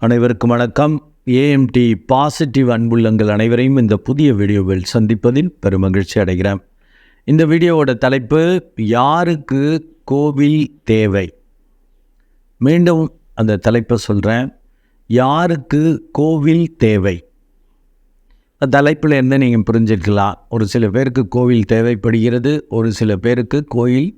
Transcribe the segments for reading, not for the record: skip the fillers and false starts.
அனைவருக்கும் வணக்கம். AMD positive அன்புள்ளங்கள் அனைவரையும் இந்த புதிய வீடியோவில் சந்திப்பதில் பெருமகிழ்ச்சி அடைகிறேன். இந்த வீடியோவோட தலைப்பு, யாருக்கு கோவில் தேவை? மீண்டும் அந்த தலைப்பை சொல்கிறேன், யாருக்கு கோவில் தேவை? தலைப்பில் இருந்து நீங்கள் புரிஞ்சுக்கலாம். ஒரு சில பேருக்கு கோவில் தேவைப்படுகிறது, ஒரு சில பேருக்கு கோவில்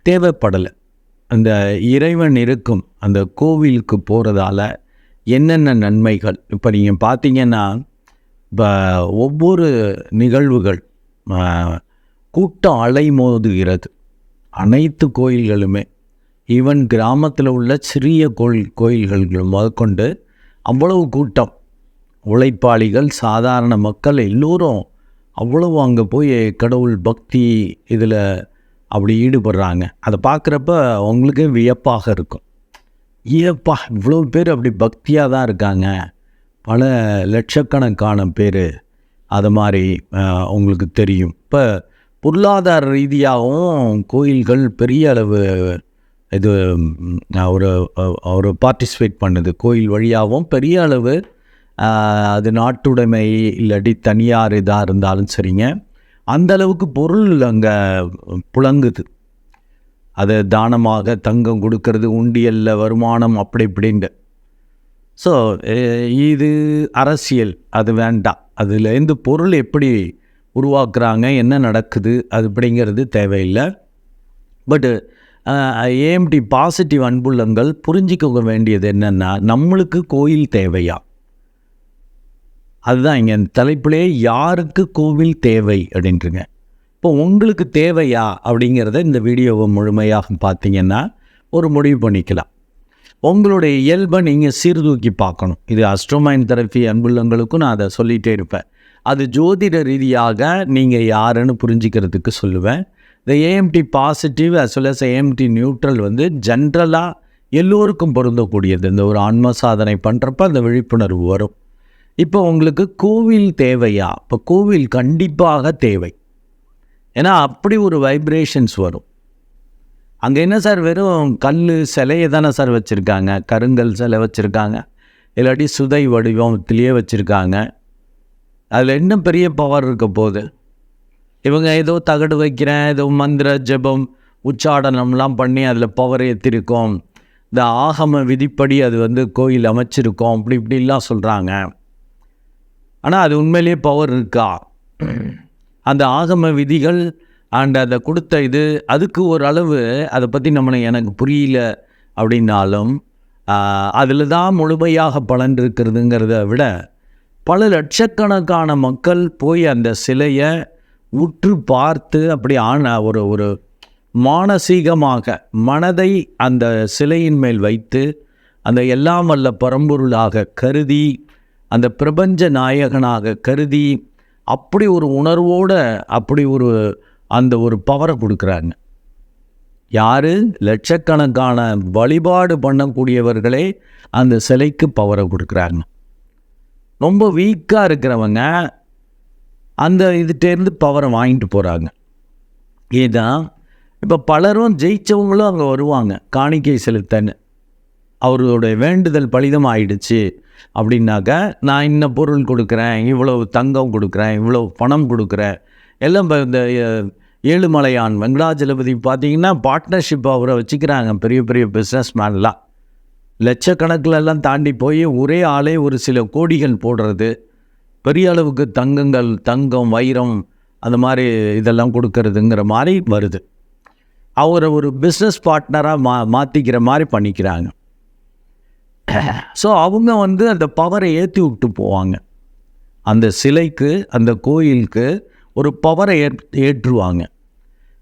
தேவைப்படலை. அந்த இறைவன் இருக்கும் அந்த கோவிலுக்கு போகிறதால என்னென்ன நன்மைகள்? இப்போ நீங்கள் பார்த்தீங்கன்னா, இப்போ ஒவ்வொரு நிகழ்வுகள் கூட்டம் அலைமோதுகிறது. அனைத்து கோயில்களுமே, ஈவன் கிராமத்தில் உள்ள சிறிய கோயில்கள் முதற்கொண்டு அவ்வளவு கூட்டம், உழைப்பாளிகள், சாதாரண மக்கள் எல்லோரும் அவ்வளவு அங்கே போய் கடவுள் பக்தி இதில் அப்படி ஈடுபடுறாங்க. அதை பார்க்குறப்ப அவங்களுக்கே வியப்பாக இருக்கும். ஏப்பா, இவ்வளோ பேர் அப்படி பக்தியாக தான் இருக்காங்க, பல லட்சக்கணக்கான பேர். அது மாதிரி உங்களுக்கு தெரியும். இப்போ பொருளாதார ரீதியாகவும் கோயில்கள் பெரிய அளவு இது ஒரு பார்ட்டிசிபேட் பண்ணுது. கோயில் வழியாகவும் பெரிய அளவு அது நாட்டுடைமை இல்லாட்டி தனியார் இதாக இருந்தாலும் சரிங்க, அந்த அளவுக்கு பொருள் அங்கே புழங்குது. அது தானமாக தங்கம் கொடுக்கறது, உண்டியலில் வருமானம், அப்படி இப்படின்ட்டு. ஸோ இது அரசியல், அது வேண்டாம். அதுலேருந்து பொருள் எப்படி உருவாக்குறாங்க, என்ன நடக்குது, அது அப்படிங்கிறது தேவையில்லை. பட்டு ஏஎம்டி பாசிட்டிவ் அன்புள்ளங்கள் புரிஞ்சிக்க வேண்டியது என்னென்னா, நம்மளுக்கு கோயில் தேவையா? அதுதான் இங்கே தலைப்பிலே, யாருக்கு கோவில் தேவை அப்படின்ட்டுருங்க. இப்போ உங்களுக்கு தேவையா அப்படிங்கிறத இந்த வீடியோவை முழுமையாக பார்த்தீங்கன்னா ஒரு முடிவு பண்ணிக்கலாம். உங்களுடைய இயல்பை நீங்கள் சீர்தூக்கி பார்க்கணும். இது அஸ்ட்ரோமைன் தெரப்பி அன்புள்ளங்களுக்கும் நான் அதை சொல்லிகிட்டே இருப்பேன். அது ஜோதிட ரீதியாக நீங்கள் யாருன்னு புரிஞ்சிக்கிறதுக்கு சொல்லுவேன். இந்த AMD positive as well as AMD neutral ஜென்ரலாக எல்லோருக்கும் பொருந்தக்கூடியது. இந்த ஒரு ஆன்ம சாதனை பண்ணுறப்ப அந்த விழிப்புணர்வு வரும். இப்போ உங்களுக்கு கோவில் தேவையா? இப்போ கோவில் கண்டிப்பாக தேவை. ஏன்னா அப்படி ஒரு வைப்ரேஷன்ஸ் வரும். அங்கே என்ன சார், வெறும் கல் சிலையை தானே சார் வச்சுருக்காங்க, கருங்கல் சிலை வச்சுருக்காங்க, இல்லாட்டி சுதை வடிவத்திலேயே வச்சுருக்காங்க. அதில் என்ன பெரிய பவர் இருக்க போகுது? இவங்க ஏதோ தகடு வைக்கிறேன், ஏதோ மந்திர ஜபம் உச்சாடனம்லாம் பண்ணி அதில் பவர் ஏற்றிருக்கோம், இந்த ஆகம விதிப்படி அது கோயில் அமைச்சிருக்கோம், அப்படி இப்படிலாம் சொல்கிறாங்க. ஆனால் அது உண்மையிலேயே பவர் இருக்கா? அந்த ஆகம விதிகள் அண்ட் அதை கொடுத்த அதுக்கு ஒரு அளவு அதை பற்றி எனக்கு புரியல அப்படின்னாலும் அதில் தான் முழுமையாக பலன் இருக்கிறதுங்கிறத விட, பல லட்சக்கணக்கான மக்கள் போய் அந்த சிலையை உற்று பார்த்து அப்படி ஒரு மானசீகமாக மனதை அந்த சிலையின் மேல் வைத்து அந்த எல்லாம் வல்ல பரம்பொருளாக கருதி, அந்த பிரபஞ்ச நாயகனாக கருதி, அப்படி ஒரு உணர்வோடு அப்படி அந்த ஒரு பவரை கொடுக்குறாங்க. யார்? லட்சக்கணக்கான வழிபாடு பண்ணக்கூடியவர்களே அந்த சிலைக்கு பவரை கொடுக்குறாங்க. ரொம்ப வீக்காக இருக்கிறவங்க அந்த இதுட்டேருந்து பவரை வாங்கிட்டு போகிறாங்க. இதுதான் இப்போ பலரும் ஜெயித்தவங்களும் அங்கே வருவாங்க காணிக்கை செலுத்தன்னு. அவர்களுடைய வேண்டுதல் பலிதம் ஆயிடுச்சு அப்படின்னாக்க, நான் இன்ன பொருள் கொடுக்குறேன், இவ்வளவு தங்கம் கொடுக்குறேன், இவ்வளவு பணம் கொடுக்குறேன், எல்லாம். இந்த ஏழுமலையான் வெங்கடாஜலபதி பார்த்திங்கன்னா பார்ட்னர்ஷிப் அவரை வச்சுக்கிறாங்க. பெரிய பெரிய பிஸ்னஸ் மேன்லாம் லட்சக்கணக்கிலெல்லாம் தாண்டி போய் ஒரே ஆளே ஒரு சில கோடிகள் போடுறது, பெரிய அளவுக்கு தங்கம், வைரம், அந்த மாதிரி இதெல்லாம் கொடுக்கறதுங்கிற மாதிரி வருது. அவரை ஒரு பிஸ்னஸ் பார்ட்னராக மாற்றிக்கிற மாதிரி பண்ணிக்கிறாங்க. ஸோ அவங்க அந்த பவரை ஏற்றி விட்டு போவாங்க. அந்த சிலைக்கு, அந்த கோயிலுக்கு ஒரு பவரை ஏற்றுவாங்க.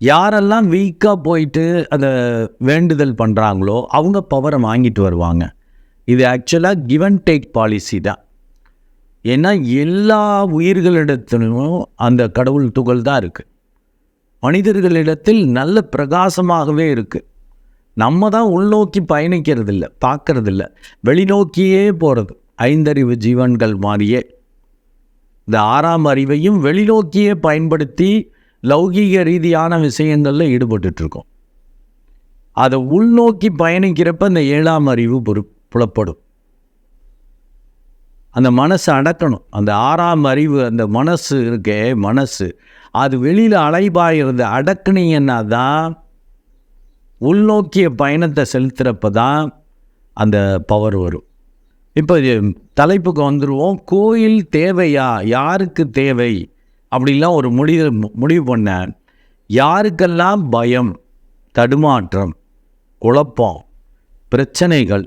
யாரெல்லாம் வீக்காக போயிட்டு அந்த வேண்டுதல் பண்ணுறாங்களோ அவங்க பவரை வாங்கிட்டு வருவாங்க. இது ஆக்சுவலாக கிவ் அண்ட் டேக் பாலிசி தான். ஏன்னா எல்லா உயிர்களிடத்திலும் அந்த கடவுள் துகள் தான் இருக்குது. மனிதர்களிடத்தில் நல்ல பிரகாசமாகவே இருக்குது. நம்ம தான் உள்நோக்கி பயணிக்கிறதில்ல, பார்க்கறதில்ல, வெளிநோக்கியே போகிறது. ஐந்தறிவு ஜீவன்கள் மாதிரியே இந்த ஆறாம் அறிவையும் வெளிநோக்கியே பயன்படுத்தி லௌகீக ரீதியான விஷயங்களில் ஈடுபட்டுருக்கோம். அதை உள்நோக்கி பயணிக்கிறப்ப இந்த ஏழாம் அறிவு புலப்படும். அந்த மனசை அடக்கணும். அந்த 6ஆம் அறிவு, அந்த மனசு இருக்கே, மனசு அது வெளியில் அலைபாயிறத அடக்குனீங்கன்னா தான், உள்நோக்கிய பயணத்தை செலுத்துகிறப்ப தான் அந்த பவர் வரும். இப்போ தலைப்புக்கு வந்துடுவோம். கோயில் தேவையா, யாருக்கு தேவை அப்படிலாம் ஒரு முடிவு பண்ண, யாருக்கெல்லாம் பயம், தடுமாற்றம், குழப்பம், பிரச்சனைகள்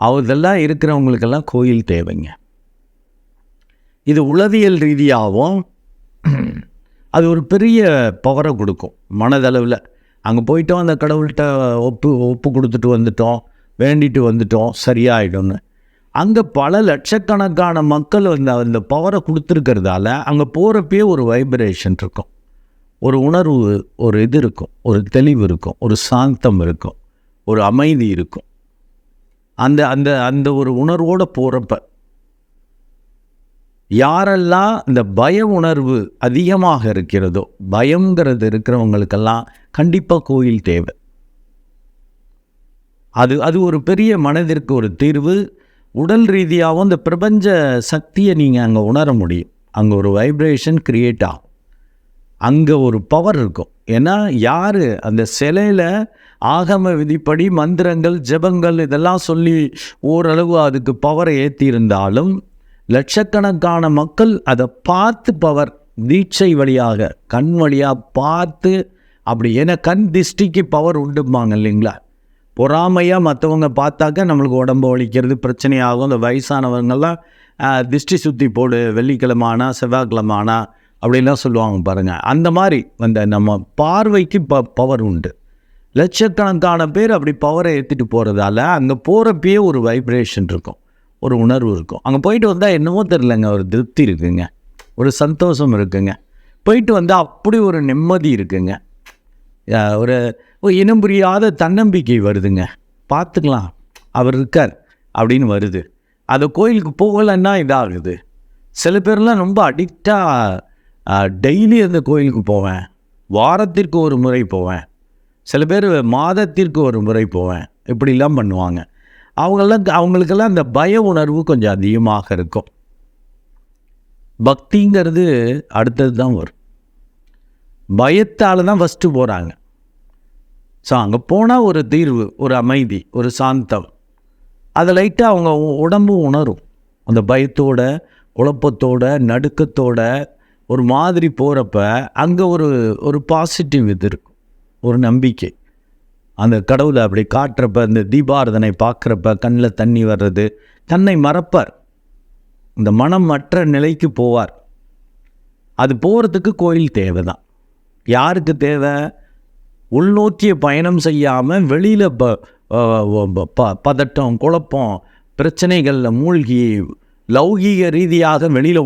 அதெல்லாம் இருக்கிறவங்களுக்கெல்லாம் கோயில் தேவைங்க. இது உளவியல் ரீதியாகவும் அது ஒரு பெரிய பவரை கொடுக்கும். மனதளவில் அங்கே போயிட்டோம், அந்த கடவுள்கிட்ட ஒப்பு கொடுத்துட்டு வந்துட்டோம், வேண்டிட்டு வந்துட்டோம், சரியாயிடும்னு. அங்கே பல லட்சக்கணக்கான மக்கள் அந்த பவரை கொடுத்துருக்கிறதால அங்கே போகிறப்பே ஒரு வைப்ரேஷன் இருக்கும், ஒரு உணர்வு, ஒரு இது இருக்கும், ஒரு தெளிவு இருக்கும், ஒரு சாந்தம் இருக்கும், ஒரு அமைதி இருக்கும். அந்த அந்த அந்த ஒரு உணர்வோடு போகிறப்ப யாரெல்லாம் இந்த பய உணர்வு அதிகமாக இருக்கிறதோ, பயங்கிறது இருக்கிறவங்களுக்கெல்லாம் கண்டிப்பாக கோயில் தேவை. அது ஒரு பெரிய மனதிற்கு ஒரு தீர்வு. உடல் ரீதியாகவும் இந்த பிரபஞ்ச சக்தியை நீங்கள் அங்கே உணர முடியும். அங்கே ஒரு வைப்ரேஷன் கிரியேட் ஆகும், அங்கே ஒரு பவர் இருக்கும். ஏன்னா யார் அந்த சிலையில் ஆகம விதிப்படி மந்திரங்கள், ஜெபங்கள் இதெல்லாம் சொல்லி ஓரளவு அதுக்கு பவரை ஏற்றியிருந்தாலும், லட்சக்கணக்கான மக்கள் அதை பார்த்து பவர் தீட்சை வழியாக, கண் வழியாக பார்த்து அப்படி, ஏன்னா கண் திஷ்டிக்கு பவர் உண்டுப்பாங்க இல்லைங்களா. பொறாமையாக மற்றவங்க பார்த்தாக்க நம்மளுக்கு உடம்பு வலிக்கிறது, பிரச்சனையாகும். இந்த வயசானவங்கள்லாம் திஷ்டி சுற்றி போடு, வெள்ளிக்கிழமானா செவ்வாய்க்கிழமானா அப்படின்லாம் சொல்லுவாங்க பாருங்கள். அந்த மாதிரி நம்ம பார்வைக்கு பவர் உண்டு. லட்சக்கணக்கான பேர் அப்படி பவரை ஏற்றிட்டு போகிறதால அங்கே போகிறப்பயே ஒரு வைப்ரேஷன் இருக்கும், ஒரு உணர்வு இருக்கும். அங்கே போயிட்டு வந்தால் என்னமோ தெரிலங்க, ஒரு திருப்தி இருக்குங்க, ஒரு சந்தோஷம் இருக்குங்க. போயிட்டு வந்தால் அப்படி ஒரு நிம்மதி இருக்குங்க, ஒரு இனம் புரியாத தன்னம்பிக்கை வருதுங்க. பார்த்துக்கலாம், அவர் இருக்கார் அப்படின்னு வருது. அது கோயிலுக்கு போகலைன்னா இதாகுது. சில பேர்லாம் ரொம்ப அடிக்டாக டெய்லி அந்த கோயிலுக்கு போவேன், வாரத்திற்கு ஒரு முறை போவேன், சில பேர் மாதத்திற்கு ஒரு முறை போவேன், இப்படிலாம் பண்ணுவாங்க. அவங்களுக்கெல்லாம் அந்த பய உணர்வு கொஞ்சம் அதிகமாக இருக்கும். பக்திங்கிறது அடுத்தது தான் வரும். பயத்தால் தான் ஃபஸ்ட்டு போகிறாங்க. ஸோ அங்கே போனால் ஒரு தீர்வு, ஒரு அமைதி, ஒரு சாந்தம், அதை லைட்டாக அவங்க உடம்பும் உணரும். அந்த பயத்தோட, குழப்பத்தோட, நடுக்கத்தோட ஒரு மாதிரி போகிறப்ப அங்கே ஒரு பாசிட்டிவ் இது இருக்கும், ஒரு நம்பிக்கை. அந்த கடவுளை அப்படி காட்டுறப்ப, அந்த தீபாரதனை பார்க்குறப்ப கண்ணில் தண்ணி வர்றது, தன்னை மறப்பார், இந்த மனம் மற்ற நிலைக்கு போவார். அது போகிறதுக்கு கோயில் தேவை தான். யாருக்கு தேவை? உள்நோக்கிய பயணம் செய்யாமல் வெளியில் பதட்டம், குழப்பம், பிரச்சனைகளில் மூழ்கி லௌகீக ரீதியாக வெளியில்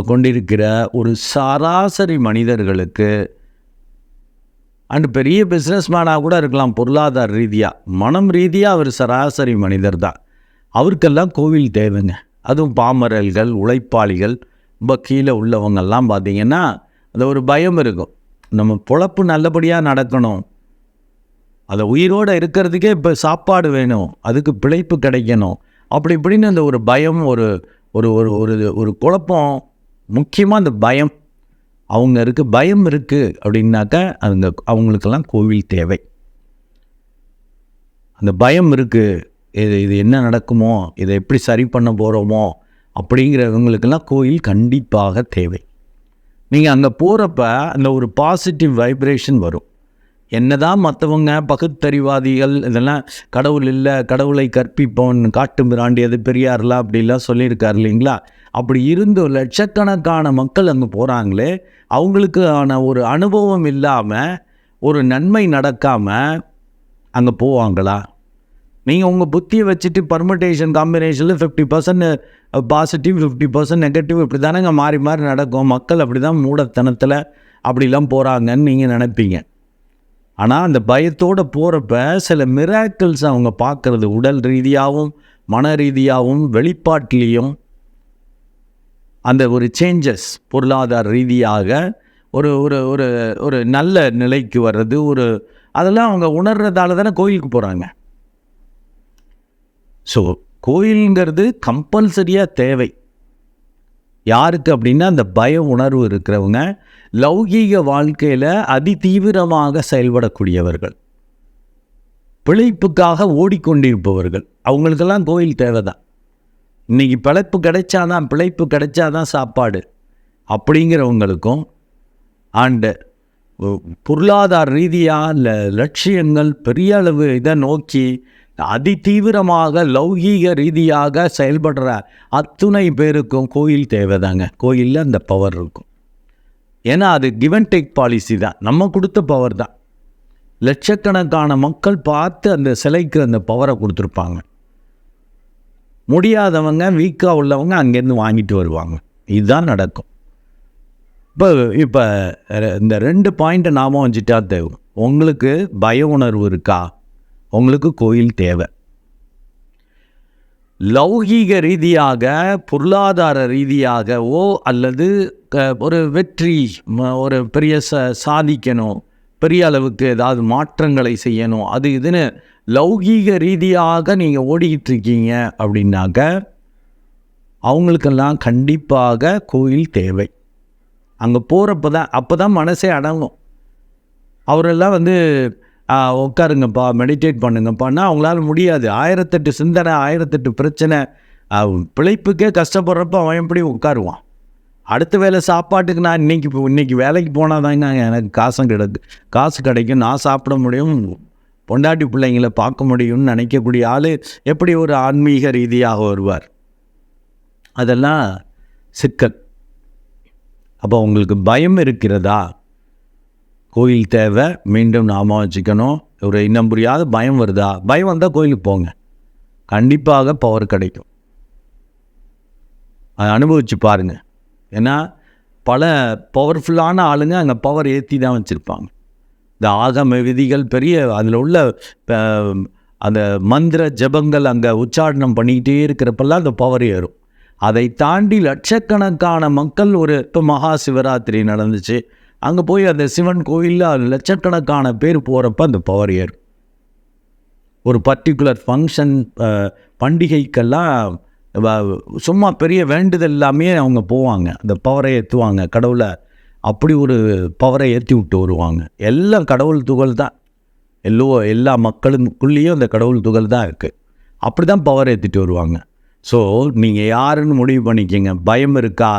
கொண்டிருக்கிற ஒரு சராசரி மனிதர்களுக்கு, அண்டு பெரிய பிஸ்னஸ்மேனாக கூட இருக்கலாம், பொருளாதார ரீதியாக, மனம் ரீதியாக அவர் சராசரி மனிதர் தான், அவருக்கெல்லாம் கோவில் தேவைங்க. அதுவும் பாமரல்கள், உழைப்பாளிகள், ரொம்ப கீழே உள்ளவங்கெல்லாம் பார்த்திங்கன்னா அது ஒரு பயம் இருக்கும். நம்ம பொழப்பு நல்லபடியாக நடக்கணும், அதை உயிரோடு இருக்கிறதுக்கே இப்போ சாப்பாடு வேணும், அதுக்கு பிழைப்பு கிடைக்கணும், அப்படி இப்படின்னு அந்த ஒரு பயம், ஒரு ஒரு ஒரு ஒரு குழப்பம். முக்கியமாக அந்த பயம் பயம் இருக்குது அப்படின்னாக்கா அவங்களுக்கெல்லாம் கோவில் தேவை. அந்த பயம் இருக்குது, இது என்ன நடக்குமோ, இதை எப்படி சரி பண்ண போகிறோமோ அப்படிங்கிறவங்களுக்கெல்லாம் கோயில் கண்டிப்பாக தேவை. நீங்கள் அங்கே போகிறப்ப அந்த ஒரு பாசிட்டிவ் வைப்ரேஷன் வரும். என்னதான் மற்றவங்க பகுத்தறிவாதிகள் இதெல்லாம் கடவுள் இல்லை, கடவுளை கற்பிப்போன், காட்டு மிராண்டியது பெரியார்லாம் அப்படிலாம் சொல்லியிருக்காரு இல்லைங்களா. அப்படி இருந்து லட்சக்கணக்கான மக்கள் அங்கே போகிறாங்களே, அவங்களுக்கான ஒரு அனுபவம் இல்லாமல், ஒரு நன்மை நடக்காமல் அங்கே போவாங்களா? நீங்கள் உங்கள் புத்தியை வச்சுட்டு பர்முடேஷன் காம்பினேஷனில் 50% பாசிட்டிவ், 50% நெகட்டிவ், இப்படி தானேங்க மாறி மாறி நடக்கும். மக்கள் அப்படி தான் மூடத்தனத்தில் அப்படிலாம் போகிறாங்கன்னு நீங்கள் நினைப்பீங்க. ஆனால் அந்த பயத்தோடு போகிறப்ப சில மிராக்கிள்ஸ் அவங்க பார்க்குறது, உடல் ரீதியாகவும் மன ரீதியாகவும் வெளிப்பாட்டிலையும் அந்த ஒரு சேஞ்சஸ், பொருளாதார ரீதியாக ஒரு ஒரு ஒரு ஒரு நல்ல நிலைக்கு வர்றது, அதெல்லாம் அவங்க உணர்றதால தானே கோயிலுக்கு போகிறாங்க. ஸோ கோயிலுங்கிறது கம்பல்சரியாக தேவை. யாருக்கு அப்படின்னா அந்த பய உணர்வு இருக்கிறவங்க, லௌகீக வாழ்க்கையில் அதிதீவிரமாக செயல்படக்கூடியவர்கள், பிழைப்புக்காக ஓடிக்கொண்டிருப்பவர்கள், அவங்களுக்கெல்லாம் கோயில் தேவை தான். இன்றைக்கி பிழைப்பு கிடைச்சாதான் சாப்பாடு அப்படிங்கிறவங்களுக்கும், அண்டு பொருளாதார ரீதியாக லட்சியங்கள் பெரிய அளவு இதை நோக்கி அதிதீவிரமாக லௌகீக ரீதியாக செயல்படுற அத்துணை பேருக்கும் கோயில் தேவைதாங்க. கோயிலில் அந்த பவர் இருக்கும். ஏன்னா அது கிவ் அண்ட் டேக் பாலிசி தான், நம்ம கொடுத்த பவர் தான். லட்சக்கணக்கான மக்கள் பார்த்து அந்த சிலைக்கு அந்த பவரை கொடுத்துருப்பாங்க. முடியாதவங்க, வீக்காக உள்ளவங்க அங்கேருந்து வாங்கிட்டு வருவாங்க. இதுதான் நடக்கும். இப்போ இந்த 2 பாயிண்ட்டை ஞாபகம் வச்சுட்டா தேவை. உங்களுக்கு பய உணர்வு இருக்கா, உங்களுக்கு கோயில் தேவை. லௌகீக ரீதியாக, பொருளாதார ரீதியாகவோ அல்லது ஒரு வெற்றி, ஒரு பெரிய சாதிக்கணும், பெரிய அளவுக்கு ஏதாவது மாற்றங்களை செய்யணும், அது இதுன்னு லௌகீக ரீதியாக நீங்கள் ஓடிக்கிட்டு இருக்கீங்க அப்படின்னாக்க அவங்களுக்கெல்லாம் கண்டிப்பாக கோயில் தேவை. அங்கே போகிறப்ப தான், அப்போ தான் மனசே அடங்கும். அவரெல்லாம் உட்காருங்கப்பா, மெடிடேட் பண்ணுங்கப்பான்னா அவங்களால முடியாது. 1008 சிந்தனை, 1008 பிரச்சனை. பிழைப்புக்கே கஷ்டப்படுறப்ப அவன் எப்படி உட்காருவான்? அடுத்த வேலை சாப்பாட்டுக்கு நான் இன்னைக்கு வேலைக்கு போனால் தாங்க எனக்கு காசு கிடைக்கும், நான் சாப்பிட முடியும், பொண்டாட்டி பிள்ளைங்களை பார்க்க முடியும்னு நினைக்கக்கூடிய ஆள் எப்படி ஒரு ஆன்மீக ரீதியாக வருவார்? அதெல்லாம் சிக்கல். அப்போ உங்களுக்கு பயம் இருக்கிறதா? கோயில் தேவை. மீண்டும் நாம வச்சுக்கணும். ஒரு இன்னும் புரியாத பயம் வருதா? பயம் வந்தால் கோயிலுக்கு போங்க, கண்டிப்பாக பவர் கிடைக்கும். அதை அனுபவித்து பாருங்கள். ஏன்னா பல பவர்ஃபுல்லான ஆளுங்க அங்கே பவர் ஏற்றி தான் வச்சுருப்பாங்க. இந்த ஆகம விதிகள் பெரிய அதில் உள்ள அந்த மந்திர ஜபங்கள் அங்கே உச்சாரணம் பண்ணிக்கிட்டே இருக்கிறப்பெல்லாம் அந்த பவர் ஏறும். அதை தாண்டி லட்சக்கணக்கான மக்கள், இப்போ மகா சிவராத்திரி நடந்துச்சு, அங்கே போய் அந்த சிவன் கோயிலில் லட்சக்கணக்கான பேர் போகிறப்ப அந்த பவர் ஏறும். ஒரு பர்டிகுலர் ஃபங்க்ஷன், பண்டிகைக்கெல்லாம் சும்மா பெரிய வேண்டுதல் எல்லாமே அவங்க போவாங்க, அந்த பவரை ஏற்றுவாங்க, கடவுளை அப்படி ஒரு பவரை ஏற்றி விட்டு வருவாங்க. எல்லாம் கடவுள் துகள் தான். எல்லா மக்களுக்குள்ளேயும் அந்த கடவுள் துகள் தான் இருக்குது. அப்படி தான் பவர் ஏற்றிட்டு வருவாங்க. ஸோ நீங்கள் யாருன்னு முடிவு பண்ணிக்கிங்க. பயம் இருக்கா?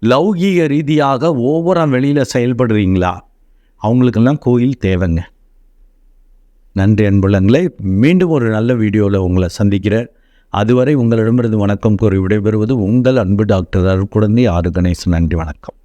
லௌகீக ரீதியாக ஓவராக வெளியில் செயல்படுறீங்களா? அவங்களுக்கெல்லாம் கோயில் தேவைங்க. நன்றி அன்புள்ளங்களே. மீண்டும் ஒரு நல்ல வீடியோவில் உங்களை சந்திக்கிறேன். அதுவரை உங்களிடமிருந்து வணக்கம் கூறி விடைபெறுவது உங்கள் அன்பு டாக்டர் அருட்குழந்தை ஆறு கணேசன். நன்றி, வணக்கம்.